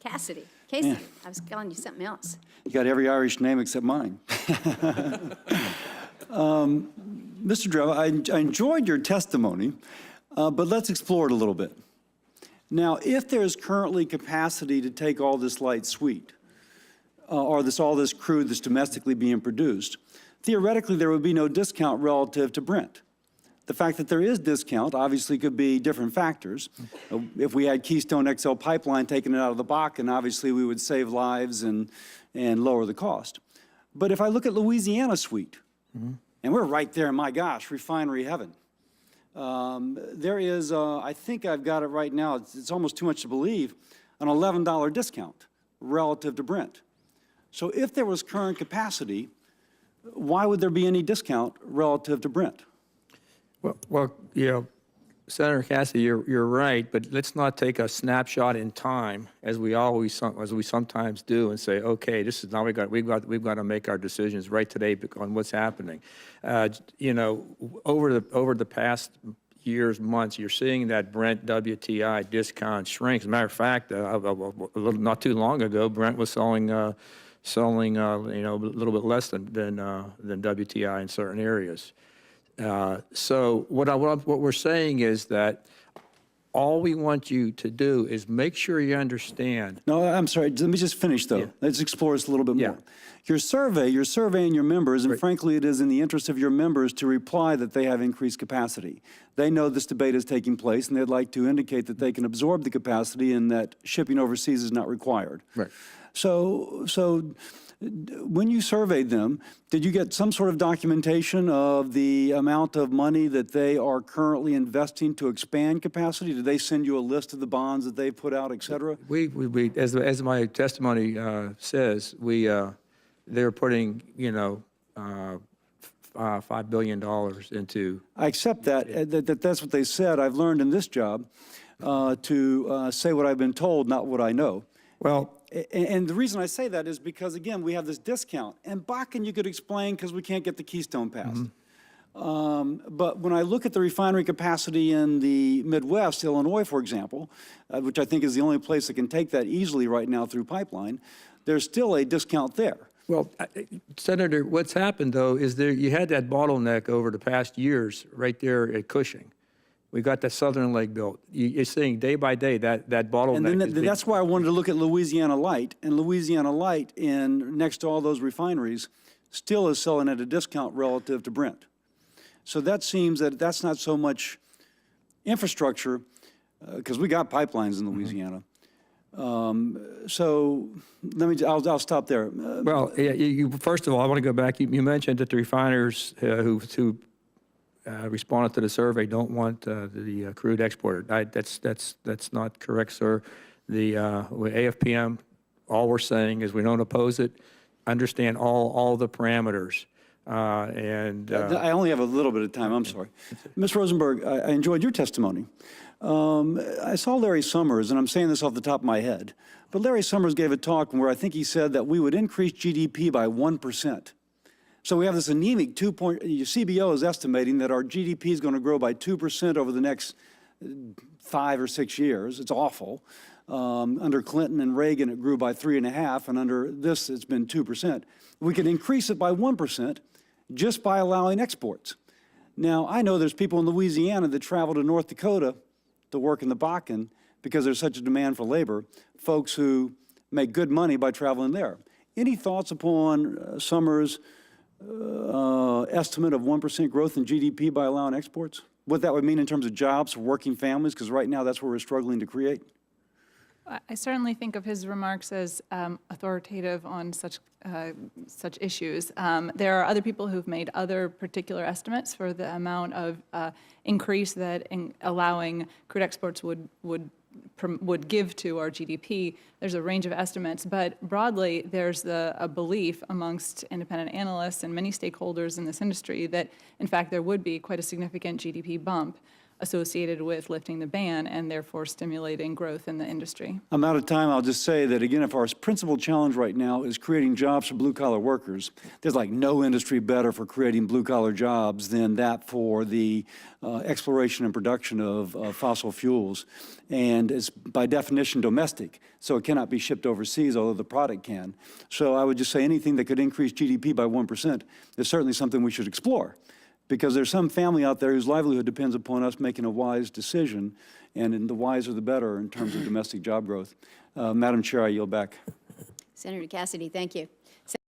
Cassidy. Cassidy. I was calling you something else. You got every Irish name except mine. Mr. Drew, I enjoyed your testimony, but let's explore it a little bit. Now, if there's currently capacity to take all this light sweet, or all this crude that's domestically being produced, theoretically there would be no discount relative to Brent. The fact that there is discount obviously could be different factors. If we had Keystone XL pipeline taking it out of the Bakken, obviously we would save lives and lower the cost. But if I look at Louisiana sweet, and we're right there, my gosh, refinery heaven. There is, I think I've got it right now, it's almost too much to believe, an $11 discount relative to Brent. So if there was current capacity, why would there be any discount relative to Brent? Well, you know, Senator Cassidy, you're right, but let's not take a snapshot in time as we sometimes do and say, okay, this is now we've got to make our decisions right today on what's happening. You know, over the past years, months, you're seeing that Brent WTI discount shrinks. As a matter of fact, not too long ago, Brent was selling you know, a little bit less than WTI in certain areas. So what we're saying is that all we want you to do is make sure you understand. No, I'm sorry. Let me just finish, though. Yeah. Let's explore this a little bit Yeah. more. You're surveying your members, and Right. frankly, it is in the interest of your members to reply that they have increased capacity. They know this debate is taking place, and they'd like to indicate that they can absorb the capacity and that shipping overseas is not required. Right. So when you surveyed them, did you get some sort of documentation of the amount of money that they are currently investing to expand capacity? Did they send you a list of the bonds that they put out, et cetera? We as my testimony says, they're putting, you know, $5 billion into. I accept that's what they said. I've learned in this job to say what I've been told, not what I know. Well, And the reason I say that is because, again, we have this discount. And Bakken you could explain because we can't get the Keystone passed. But when I look at the refinery capacity in the Midwest, Illinois, for example, which I think is the only place that can take that easily right now through pipeline, there's still a discount there. well, Senator, what's happened though is you had that bottleneck over the past years right there at Cushing. We got that southern leg built. You're seeing day by day that bottleneck. And then that's why I wanted to look at Louisiana Light. And Louisiana Light, next to all those refineries, still is selling at a discount relative to Brent. So that seems that that's not so much infrastructure, because we got pipelines in Louisiana. So I'll stop there. Well, yeah, first of all, I want to go back. You mentioned that the refiners who responded to the survey don't want the crude exported. That's not correct, sir. The AFPM, all we're saying is we don't oppose it. Understand all the parameters. I only have a little bit of time. I'm sorry. Ms. Rosenberg, I enjoyed your testimony. I saw Larry Summers, and I'm saying this off the top of my head, but Larry Summers gave a talk where I think he said that we would increase GDP by 1%. So we have this anemic CBO is estimating that our GDP is going to grow by 2% over the next 5 or 6 years. It's awful. Under Clinton and Reagan, it grew by 3.5%, and under this, it's been 2%. We could increase it by 1% just by allowing exports. Now, I know there's people in Louisiana that travel to North Dakota to work in the Bakken because there's such a demand for labor, folks who make good money by traveling there. Any thoughts upon Summers' estimate of 1% growth in GDP by allowing exports? What that would mean in terms of jobs for working families, because right now that's what we're struggling to create. I certainly think of his remarks as authoritative on such issues. There are other people who've made other particular estimates for the amount of increase that allowing crude exports would give to our GDP. There's a range of estimates, but broadly, there's a belief amongst independent analysts and many stakeholders in this industry that, in fact, there would be quite a significant GDP bump. associated with lifting the ban and therefore stimulating growth in the industry. I'm out of time. I'll just say that, again, if our principal challenge right now is creating jobs for blue-collar workers, there's like no industry better for creating blue-collar jobs than that for the exploration and production of fossil fuels. And it's by definition domestic, so it cannot be shipped overseas, although the product can. So I would just say anything that could increase GDP by 1% is certainly something we should explore, because there's some family out there whose livelihood depends upon us making a wise decision, and the wiser the better in terms of domestic job growth. Madam Chair, I yield back. Senator Cassidy, thank you.